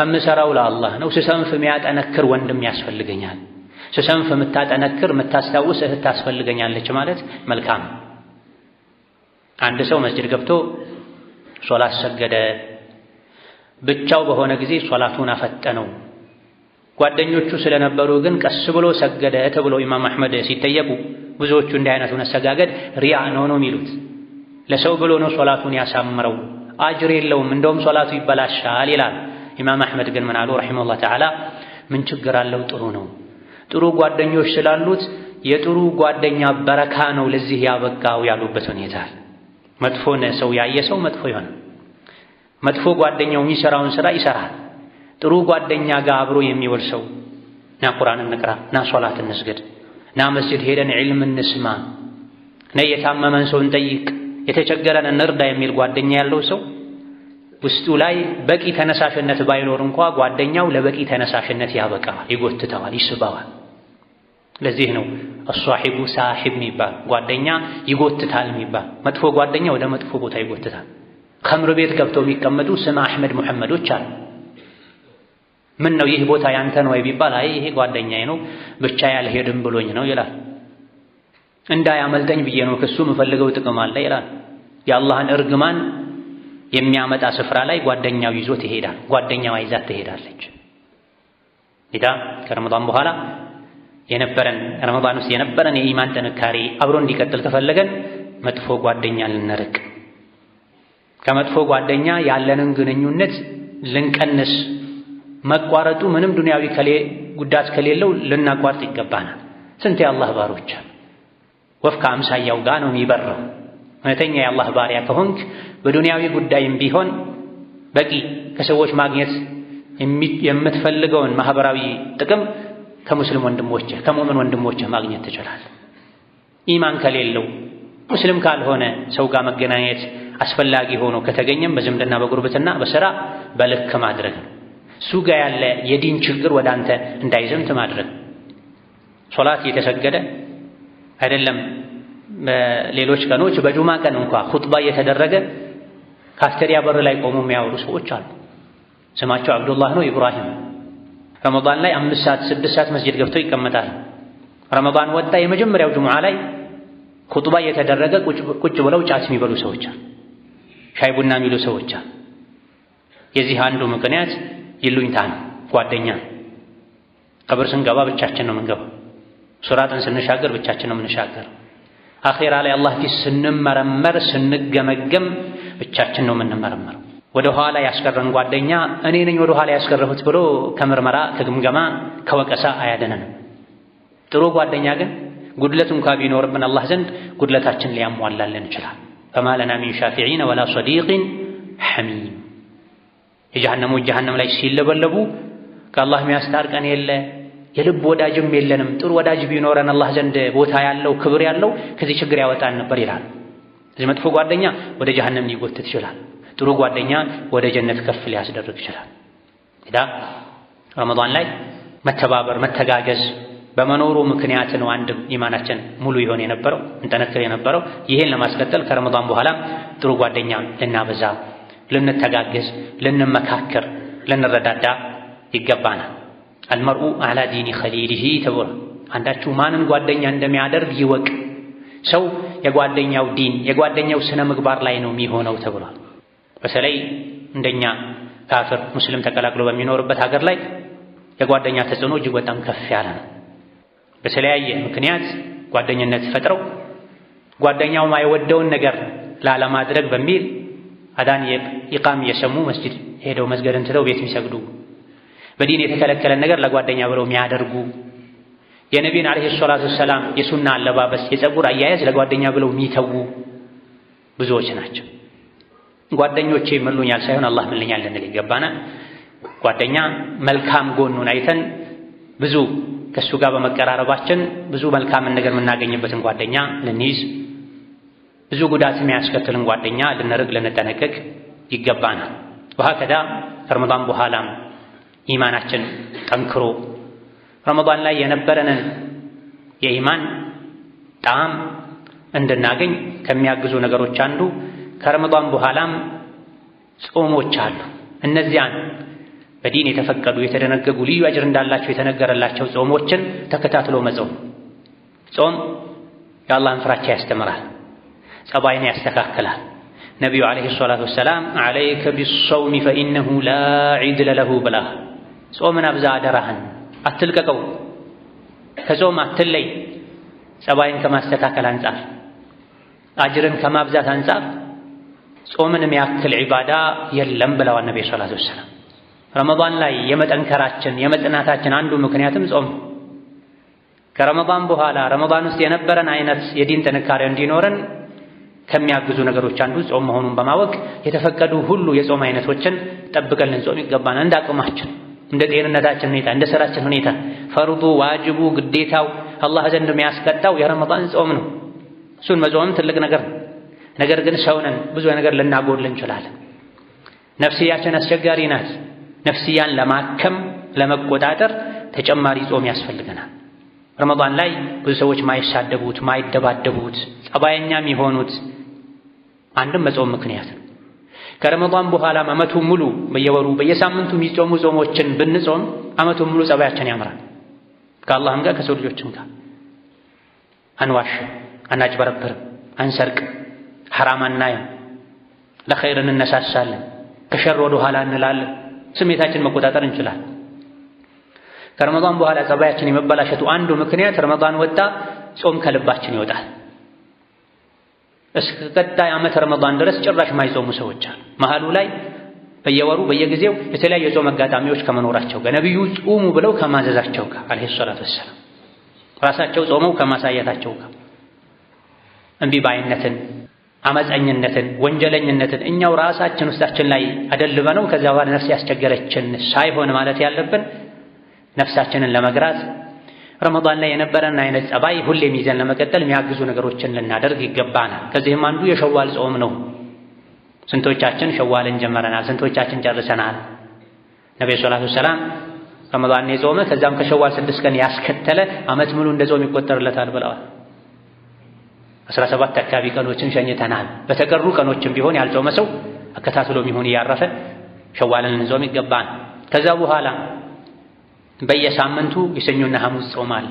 እምሰራው ለአላህ ነው። ስሰንፍ የሚያጠነክር ወንድም ያስፈልገኛል። ስሰንፍ የምታጠነክር የምታስታውስ እህት ታስፈልገኛለች ማለት መልካም። አንድ ሰው መስጂድ ገብቶ ሶላት ሰገደ፣ ብቻው በሆነ ጊዜ ሶላቱን አፈጠነው። ጓደኞቹ ስለነበሩ ግን ቀስ ብሎ ሰገደ ተብሎ ኢማም አሕመድ ሲጠየቁ ብዙዎቹ እንዲህ አይነቱን አሰጋገድ ሪያ ነው የሚሉት። ለሰው ብሎ ነው ሶላቱን ያሳምረው፣ አጅር የለውም፣ እንደውም ሶላቱ ይበላሻል ይላል። ኢማም አሕመድ ግን ምን አሉ ረሒመሁላህ ተዓላ፣ ምን ችግር አለው? ጥሩ ነው። ጥሩ ጓደኞች ስላሉት የጥሩ ጓደኛ በረካ ነው ለዚህ ያበቃው ያሉበት ሁኔታ። መጥፎን ሰው ያየ ሰው መጥፎ ይሆናል። መጥፎ ጓደኛው የሚሰራውን ስራ ይሰራል። ጥሩ ጓደኛ ጋር አብሮ የሚውል ሰው ና ቁርአን እንቅራ፣ ና ሶላት እንስገድ፣ ና መስጂድ ሄደን ዒልም እንስማ፣ ና የታመመን ሰው እንጠይቅ፣ የተቸገረን እንርዳ የሚል ጓደኛ ያለው ሰው ውስጡ ላይ በቂ ተነሳሽነት ባይኖር እንኳ ጓደኛው ለበቂ ተነሳሽነት ያበቃዋል፣ ይጎትተዋል፣ ይስበዋል። ለዚህ ነው አሷሒቡ ሳሒብ የሚባል ጓደኛ ይጎትታል የሚባል። መጥፎ ጓደኛ ወደ መጥፎ ቦታ ይጎትታል። ኸምር ቤት ገብተው የሚቀመጡ ስም አሕመድ ሙሐመዶች አሉ። ምን ነው ይህ ቦታ ያንተ ነው ቢባል አይ ይሄ ጓደኛዬ ነው ብቻ ያልሄድም ብሎኝ ነው ይላል። እንዳያመልጠኝ ብዬ ነው ከሱ የምፈልገው ጥቅም አለ ይላል። የአላህን እርግማን የሚያመጣ ስፍራ ላይ ጓደኛው ይዞት ይሄዳል፣ ጓደኛዋ ይዛት ትሄዳለች። ኢዳ ከረመዳን በኋላ ረመዳን ውስጥ የነበረን የኢማን ጥንካሬ አብሮ እንዲቀጥል ከፈለገን መጥፎ ጓደኛ ልንርቅ፣ ከመጥፎ ጓደኛ ያለንን ግንኙነት ልንቀንስ፣ መቋረጡ ምንም ዱንያዊ ጉዳት ከሌለው ልናቋርጥ ይገባናል። ስንት የአላህ ባሮች ወፍ ከአምሳያው ጋር ነው የሚበረው። እውነተኛ የአላህ ባሪያ ከሆንክ በዱንያዊ ጉዳይም ቢሆን በቂ ከሰዎች ማግኘት የምትፈልገውን ማህበራዊ ጥቅም ከሙስሊም ወንድሞችህ ከሙእምን ወንድሞችህ ማግኘት ትችላለህ። ኢማን ከሌለው ሙስሊም ካልሆነ ሰው ጋር መገናኘት አስፈላጊ ሆኖ ከተገኘም በዝምድና በጉርብትና በሥራ በልክ ማድረግ ነው። እሱ ጋር ያለ የዲን ችግር ወደ አንተ እንዳይዘምት ማድረግ። ሶላት እየተሰገደ አይደለም በሌሎች ቀኖች በጁማ ቀን እንኳ ኹጥባ እየተደረገ ካፍቴሪያ በር ላይ ቆሞ የሚያወሩ ሰዎች አሉ። ስማቸው አብዱላህ ነው፣ ኢብራሂም። ረመዳን ላይ 5 ሰዓት 6 ሰዓት መስጂድ ገብተው ይቀመጣል። ረመዳን ወጣ የመጀመሪያው ጁምዓ ላይ ኹጥባ እየተደረገ ቁጭ ብለው ጫት የሚበሉ ሰዎች አሉ፣ ሻይ ቡና የሚሉ ሰዎች አሉ። የዚህ አንዱ ምክንያት ይሉኝታ ነው፣ ጓደኛ ነው። ቀብር ስንገባ ብቻችን ነው የምንገባው። ሱራጥን ስንሻገር ብቻችን ነው የምንሻገር። አኼራ ላይ አላህ ፊት ስንመረመር ስንገመገም ብቻችን ነው የምንመረመረው። ወደ ኋላ ያስቀረን ጓደኛ እኔ ነኝ ወደ ኋላ ያስቀረሁት ብሎ ከምርመራ ከግምገማ ከወቀሳ አያደነንም። ጥሩ ጓደኛ ግን ጉድለት እንኳ ቢኖርብን አላህ ዘንድ ጉድለታችን ሊያሟላልን ይችላል። ፈማ ለና ሚን ሻፊዒን ወላ ሰዲቂን ሐሚም። የጀሃነሞች ጀሃነም ላይ ሲለበለቡ ከአላህ የሚያስታርቀን የለ፣ የልብ ወዳጅም የለንም። ጥሩ ወዳጅ ቢኖረን አላህ ዘንድ ቦታ ያለው ክብር ያለው ከዚህ ችግር ያወጣን ነበር ይላል። እዚህ መጥፎ ጓደኛ ወደ ጀሃነም ሊጎትት ይችላል። ጥሩ ጓደኛ ወደ ጀነት ከፍ ሊያስደርግ ይችላል። ረመዳን ላይ መተባበር፣ መተጋገዝ በመኖሩ ምክንያት ነው አንድም ኢማናችን ሙሉ ይሆን የነበረው እንጠነክር የነበረው። ይሄን ለማስቀጠል ከረመዳን በኋላ ጥሩ ጓደኛ ልናበዛ፣ ልንተጋገዝ፣ ልንመካከር፣ ልንረዳዳ ይገባናል። አልመርኡ አላ ዲኒ ኸሊሊሂ ተብሏል። አንዳችሁ ማንን ጓደኛ እንደሚያደርግ ይወቅ። ሰው የጓደኛው ዲን የጓደኛው ስነ ምግባር ላይ ነው የሚሆነው ተብሏል። በተለይ እንደኛ ካፍር ሙስሊም ተቀላቅሎ በሚኖርበት ሀገር ላይ የጓደኛ ተጽዕኖ እጅግ በጣም ከፍ ያለ ነው። በተለያየ ምክንያት ጓደኝነት ፈጥረው ጓደኛው ማይወደውን ነገር ላለማድረግ በሚል አዳን ኢቃም እየሰሙ መስጂድ ሄደው መስገድን ትተው ቤት የሚሰግዱ፣ በዲን የተከለከለን ነገር ለጓደኛ ብለው የሚያደርጉ፣ የነቢዩን ዓለይሂ ሰላቱ ወሰላም የሱና አለባበስ የፀጉር አያያዝ ለጓደኛ ብለው የሚተዉ ብዙዎች ናቸው። ጓደኞቼ ምሉኛል ሳይሆን አላህ ምልኛል ልንል ይገባናል። ጓደኛ መልካም ጎኑን አይተን ብዙ ከእሱ ጋር በመቀራረባችን ብዙ መልካምን ነገር የምናገኝበትን ጓደኛ ልንይዝ፣ ብዙ ጉዳት የሚያስከትልን ጓደኛ ልንርቅ፣ ልንጠነቀቅ ይገባናል። ወሀከዛ ከረመዳን በኋላም ኢማናችን ጠንክሮ ረመዳን ላይ የነበረንን የኢማን ጣዕም እንድናገኝ ከሚያግዙ ነገሮች አንዱ ከረመዳን በኋላም ጾሞች አሉ። እነዚያን በዲን የተፈቀዱ የተደነገጉ ልዩ አጅር እንዳላቸው የተነገረላቸው ጾሞችን ተከታትሎ መጾም። ጾም የአላህን ፍራቻ ያስተምራል፣ ጸባይን ያስተካክላል። ነቢዩ ዓለይሂ ሰላቱ ወሰላም ዓለይከ ቢሰውሚ ፈኢነሁ ላ ዒድለ ለሁ ብላ፣ ጾምን አብዛ አደራህን፣ አትልቀቀው፣ ከጾም አትለይ። ጸባይን ከማስተካከል አንጻር አጅርን ከማብዛት አንጻር ጾምን የሚያክል ዒባዳ የለም ብለዋል ነቢዩ ሰለላሁ ዐለይሂ ወሰለም። ረመዳን ላይ የመጠንከራችን የመጽናታችን አንዱ ምክንያትም ጾም። ከረመዳን በኋላ ረመዳን ውስጥ የነበረን አይነት የዲን ጥንካሬ እንዲኖረን ከሚያግዙ ነገሮች አንዱ ጾም መሆኑን በማወቅ የተፈቀዱ ሁሉ የጾም አይነቶችን ጠብቀን ልንጾም ይገባናል። እንደ አቅማችን፣ እንደ ጤንነታችን ሁኔታ፣ እንደ ስራችን ሁኔታ። ፈርዱ ዋጅቡ ግዴታው አላህ ዘንድ የሚያስቀጣው የረመዳን ጾም ነው። እሱን መጾም ትልቅ ነገር ነው። ነገር ግን ሰውነን ብዙ ነገር ልናጎድል እንችላለን። ነፍስያችን አስቸጋሪ ናት። ነፍስያን ለማከም ለመቆጣጠር ተጨማሪ ጾም ያስፈልገናል። ረመዳን ላይ ብዙ ሰዎች ማይሳደቡት፣ ማይደባደቡት፣ ጸባየኛም የሆኑት አንድም መጾም ምክንያት ነው። ከረመዳን በኋላ ዓመቱ ሙሉ በየወሩ በየሳምንቱ የሚጾሙ ጾሞችን ብንጾም ዓመቱ ሙሉ ጸባያችን ያምራል። ከአላህም ጋር ከሰው ልጆችም ጋር አንዋሽም፣ አናጭበረብርም፣ አንሰርቅም፣ ሐራም አናይም፣ ለኸይር እንነሳሳለን፣ ከሸር ወደ ኋላ እንላለን። ስሜታችን መቆጣጠር እንችላለን። ከረመዳን በኋላ ጸባያችን የመበላሸቱ አንዱ ምክንያት ረመዳን ወጣ፣ ጾም ከልባችን ይወጣል። እስከ ቀጣይ ዓመት ረመዳን ድረስ ጭራሽ ማይጾሙ ሰዎች አሉ። መሃሉ ላይ በየወሩ በየጊዜው የተለያዩ የጾም አጋጣሚዎች ከመኖራቸው ጋር ነቢዩ ጾሙ ብለው ከማዘዛቸው ጋር አለይሂ ሰላቱ ወሰላም ራሳቸው ጾመው ከማሳየታቸው ጋር እምቢ ባይነትን፣ አመፀኝነትን፣ ወንጀለኝነትን እኛው ራሳችን ውስጣችን ላይ አደልበነው ከዛ በኋላ ነፍስ ያስቸገረችን ሳይሆን ማለት ያለብን ነፍሳችንን ለመግራት ረመዳን ላይ የነበረን አይነት ጸባይ ሁሌም ይዘን ለመቀጠል የሚያግዙ ነገሮችን ልናደርግ ይገባናል። ከዚህም አንዱ የሸዋል ጾም ነው። ስንቶቻችን ሸዋልን ጀመረናል? ስንቶቻችን ጨርሰናል? ነብዩ ሰለላሁ ዐለይሂ ወሰለም ረመዳን የጾመ ከዛም ከሸዋል 6 ቀን ያስከተለ ዓመት ሙሉ እንደ ጾም ይቆጠርለታል ብለዋል። 17 አካባቢ ቀኖችን ሸኝተናል። በተቀሩ ቀኖችም ቢሆን ያልጾመ ሰው አከታትሎም ይሁን እያረፈ ሸዋልን እንጾም ይገባል። ከዛ በኋላ በየሳምንቱ የሰኞና ሐሙስ ጾም አለ።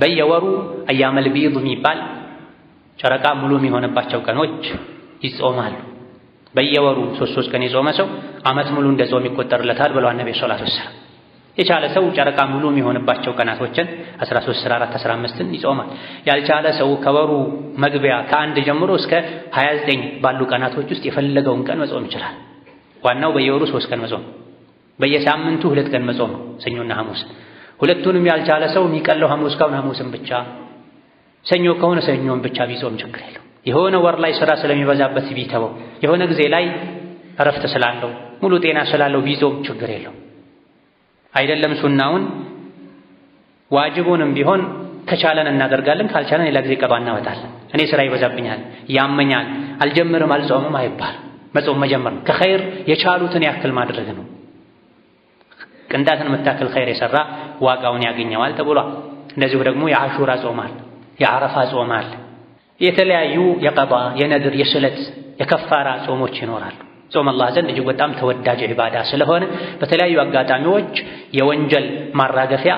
በየወሩ አያመል ቢድ የሚባል ጨረቃ ሙሉ የሚሆንባቸው ቀኖች ይጾማሉ። በየወሩ 3 ቀን የጾመ ሰው ዓመት ሙሉ እንደ ጾም ይቆጠርለታል ብለዋል ነብዩ ሰለላሁ ዐለይሂ ወሰለም። የቻለ ሰው ጨረቃ ሙሉ የሚሆንባቸው ቀናቶችን 13፣ 14፣ 15ን ይጾማል። ያልቻለ ሰው ከወሩ መግቢያ ከ1 ጀምሮ እስከ 29 ባሉ ቀናቶች ውስጥ የፈለገውን ቀን መጾም ይችላል። ዋናው በየወሩ 3 ቀን መጾም፣ በየሳምንቱ 2 ቀን መጾም ሰኞና ሐሙስ። ሁለቱንም ያልቻለ ሰው የሚቀለው ሐሙስ ከሆነ ሐሙስን ብቻ፣ ሰኞ ከሆነ ሰኞን ብቻ ቢጾም ችግር የለው። የሆነ ወር ላይ ስራ ስለሚበዛበት ቢተወው፣ የሆነ ጊዜ ላይ እረፍት ስላለው ሙሉ ጤና ስላለው ቢጾም ችግር የለው። አይደለም ሱናውን ዋጅቡንም ቢሆን ከቻለን እናደርጋለን፣ ካልቻለን ሌላ ጊዜ ቀባ እናወጣለን። እኔ ስራ ይበዛብኛል፣ ያመኛል፣ አልጀምርም አልጾምም አይባልም። መጾም መጀመር ነው። ከኸይር የቻሉትን ያክል ማድረግ ነው። ቅንጣትን የምታክል ኸይር የሰራ ዋጋውን ያገኘዋል ተብሏል። እንደዚሁ ደግሞ የአሹራ ጾማል፣ የአረፋ ጾማል፣ የተለያዩ የቀባ የነድር የስለት የከፋራ ጾሞች ይኖራሉ። ጾም አላህ ዘንድ እጅግ በጣም ተወዳጅ ዒባዳ ስለሆነ በተለያዩ አጋጣሚዎች የወንጀል ማራገፊያ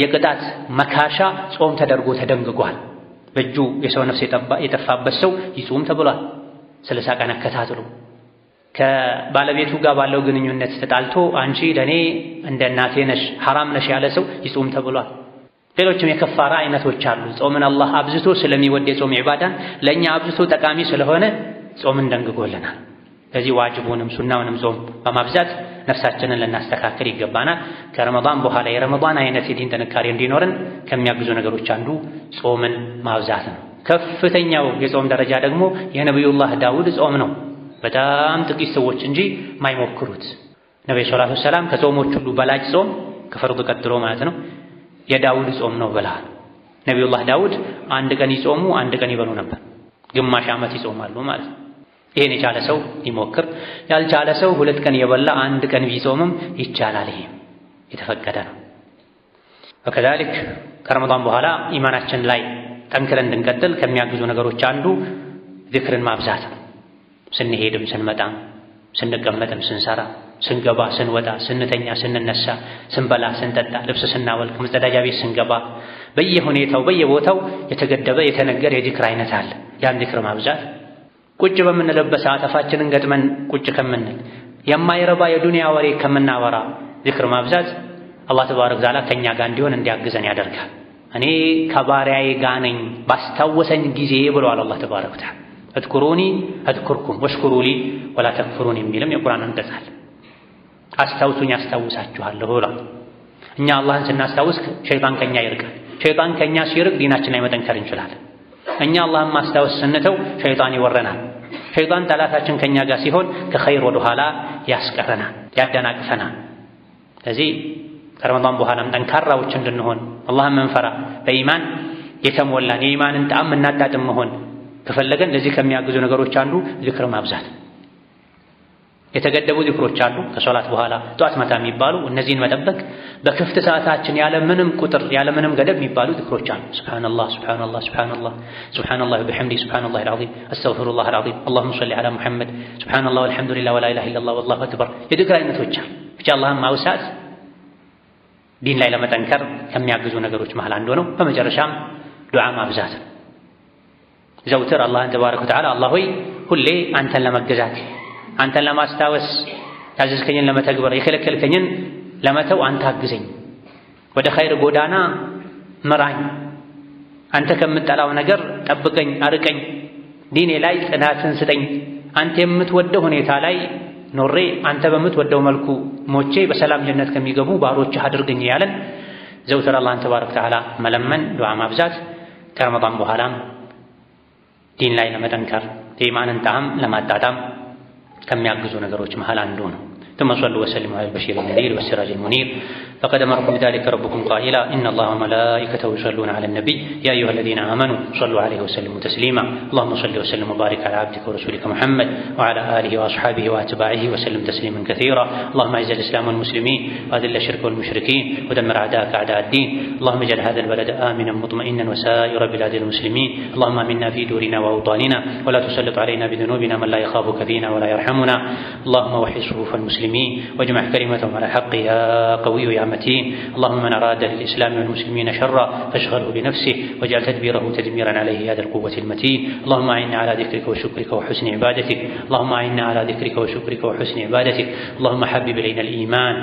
የቅጣት መካሻ ጾም ተደርጎ ተደንግጓል። በእጁ የሰው ነፍስ የጠፋበት ሰው ይጾም ተብሏል። 30 ቀን አከታትሎ ከባለቤቱ ጋር ባለው ግንኙነት ተጣልቶ አንቺ ለኔ እንደ እናቴ ነሽ ሐራም ነሽ ያለ ሰው ይጾም ተብሏል። ሌሎችም የከፋራ አይነቶች አሉ። ጾምን አላህ አብዝቶ ስለሚወድ የጾም ዒባዳን ለእኛ አብዝቶ ጠቃሚ ስለሆነ ጾምን ደንግጎልናል። ከዚህ ዋጅቡንም ሱናውንም ጾም በማብዛት ነፍሳችንን ልናስተካክል ይገባናል። ከረመዳን በኋላ የረመዳን አይነት የዲን ጥንካሬ እንዲኖርን ከሚያግዙ ነገሮች አንዱ ጾምን ማብዛት ነው። ከፍተኛው የጾም ደረጃ ደግሞ የነቢዩላህ ዳውድ ጾም ነው። በጣም ጥቂት ሰዎች እንጂ ማይሞክሩት። ነብዩ ሰለላሁ ዐለይሂ ወሰለም ከጾሞች ሁሉ በላጭ ጾም ከፈርዱ ቀጥሎ ማለት ነው የዳውድ ጾም ነው ብለዋል። ነቢዩላህ ዳውድ አንድ ቀን ይጾሙ አንድ ቀን ይበሉ ነበር። ግማሽ ዓመት ይጾማሉ ማለት ነው። ይሄን የቻለ ሰው ይሞክር፣ ያልቻለ ሰው 2 ቀን የበላ አንድ ቀን ቢጾምም ይቻላል። ይሄ የተፈቀደ ነው። ወከዛሊክ ከረመዳን በኋላ ኢማናችን ላይ ጠንክረን እንድንቀጥል ከሚያግዙ ነገሮች አንዱ ዚክርን ማብዛት ነው። ስንሄድም ስንመጣም ስንቀመጥም ስንሰራ ስንገባ ስንወጣ ስንተኛ ስንነሳ ስንበላ ስንጠጣ ልብስ ስናወልቅ መጸዳጃ ቤት ስንገባ በየሁኔታው በየቦታው የተገደበ የተነገረ የዚክር አይነት አለ። ያን ዚክር ማብዛት ቁጭ በምንልበት ሰዓት አፋችንን ገጥመን ቁጭ ከምንል የማይረባ የዱንያ ወሬ ከምናወራ ዚክር ማብዛት አላህ ተባረከ ወተዓላ ከኛ ጋር እንዲሆን እንዲያግዘን ያደርጋል። እኔ ከባሪያዬ ጋር ነኝ ባስታወሰኝ ጊዜ ብሏል አላህ ተባረከ ወተዓላ። እዝኩሩኒ አዝኩርኩም ወሽኩሩ ሊ ወላ ተክፍሩን የሚልም የቁርአን አንቀጽ አለ። አስታውሱኝ አስታውሳችኋለሁ ብሏል። እኛ አላህን ስናስታውስ ሸይጣን ከኛ ይርቃል። ሸይጣን ከኛ ሲርቅ ዲናችን ላይ መጠንከር እንችላለን። እኛ አላህን ማስታወስ ስንተው ሸይጣን ይወረናል። ሸይጣን ጠላታችን ከኛ ጋር ሲሆን ከኸይር ወደ ኋላ ያስቀረናል፣ ያደናቅፈናል። ስለዚህ ከረመዳን በኋላም ጠንካራዎች እንድንሆን አላህን መንፈራ በኢማን የተሞላን የኢማንን ጣዕም እናጣጥም መሆን ከፈለገን ለዚህ ከሚያግዙ ነገሮች አንዱ ዚክር ማብዛት። የተገደቡ ዚክሮች አሉ ከሶላት በኋላ ጧት ማታ የሚባሉ እነዚህን መጠበቅ። በክፍት ሰዓታችን ያለ ምንም ቁጥር ያለ ምንም ገደብ የሚባሉ ዚክሮች አሉ። ሱብሃንአላህ ሱብሃንአላህ ሱብሃንአላህ ሱብሃንአላህ ወቢሐምዲሂ ሱብሃንአላሂል ዐዚም አስተግፊሩላህ አልዐዚም አላሁመ ሰሊ ዐላ ሙሐመድ ሱብሃንአላህ ወልሐምዱሊላህ ወላ ኢላሃ ኢለላህ ወላሁ አክበር። የዚክር አይነቶች አሉ። ብቻ አላህን ማውሳት ዲን ላይ ለመጠንከር ከሚያግዙ ነገሮች መሃል አንዱ ነው። በመጨረሻም ዱዓ ማብዛት ነው። ዘውትር አላህን ተባረከ ወተዓላ አላህ ሆይ ሁሌ አንተን ለመገዛት አንተን ለማስታወስ ያዘዝከኝን ለመተግበር የከለከልከኝን ለመተው አንተ አግዘኝ፣ ወደ ኸይር ጎዳና ምራኝ፣ አንተ ከምጠላው ነገር ጠብቀኝ፣ አርቀኝ፣ ዲኔ ላይ ጽናትን ስጠኝ፣ አንተ የምትወደው ሁኔታ ላይ ኖሬ አንተ በምትወደው መልኩ ሞቼ በሰላም ጀነት ከሚገቡ ባሮችህ አድርገኝ ያለን ዘውትር አላህን ተባረከ ወተዓላ መለመን ዱዓ ማብዛት ከረመዳን በኋላም ዲን ላይ ለመጠንከር የኢማንን ጣዕም ለማጣጣም ከሚያግዙ ነገሮች መሃል አንዱ ነው። ثم صلوا وسلموا على البشير النذير والسراج المنير فقد أمركم بذلك ربكم قائلا إن الله وملائكته يصلون على النبي يا أيها الذين آمنوا صلوا عليه وسلموا تسليما اللهم صل وسلم وبارك على عبدك ورسولك محمد وعلى آله وأصحابه وأتباعه وسلم تسليما كثيرا اللهم أعز الإسلام والمسلمين وأذل الشرك والمشركين ودمر أعداءك أعداء الدين اللهم اجعل هذا البلد آمنا مطمئنا وسائر بلاد المسلمين اللهم آمنا في دورنا وأوطاننا ولا تسلط علينا بذنوبنا من لا يخافك فينا ولا يرحمنا اللهم وحد صفوف المسلمين واجمع كلمتهم على الحق يا قوي يا متين اللهم من أراد للإسلام والمسلمين شرا فاشغله بنفسه واجعل تدبيره تدميرا عليه هذا القوة المتين اللهم أعنا على ذكرك وشكرك وحسن عبادتك اللهم أعنا على ذكرك وشكرك وحسن عبادتك اللهم حبب إلينا الإيمان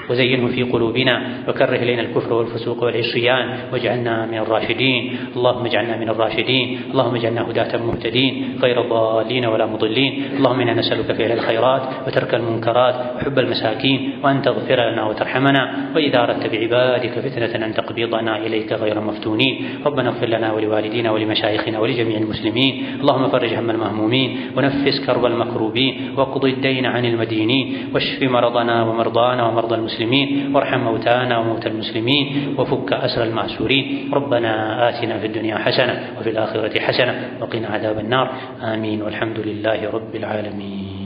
وزينه في قلوبنا وكره إلينا الكفر والفسوق والعصيان واجعلنا من الراشدين اللهم اجعلنا من الراشدين اللهم اجعلنا هداة مهتدين غير ضالين ولا مضلين اللهم إنا نسألك فعل الخيرات وترك المنكرات وحب المساكين وأن تغفر لنا وترحمنا وإذا أردت بعبادك فتنة أن تقبضنا إليك غير مفتونين. ربنا اغفر لنا ولوالدينا ولمشايخنا ولجميع المسلمين. اللهم فرج هم المهمومين ونفس كرب المكروبين واقض الدين عن المدينين واشف مرضنا ومرضانا ومرضى المسلمين وارحم موتانا وموتى المسلمين وفك أسر المعسورين. ربنا آتنا في الدنيا حسنة وفي الآخرة حسنة وقنا عذاب النار. آمين والحمد لله رب العالمين.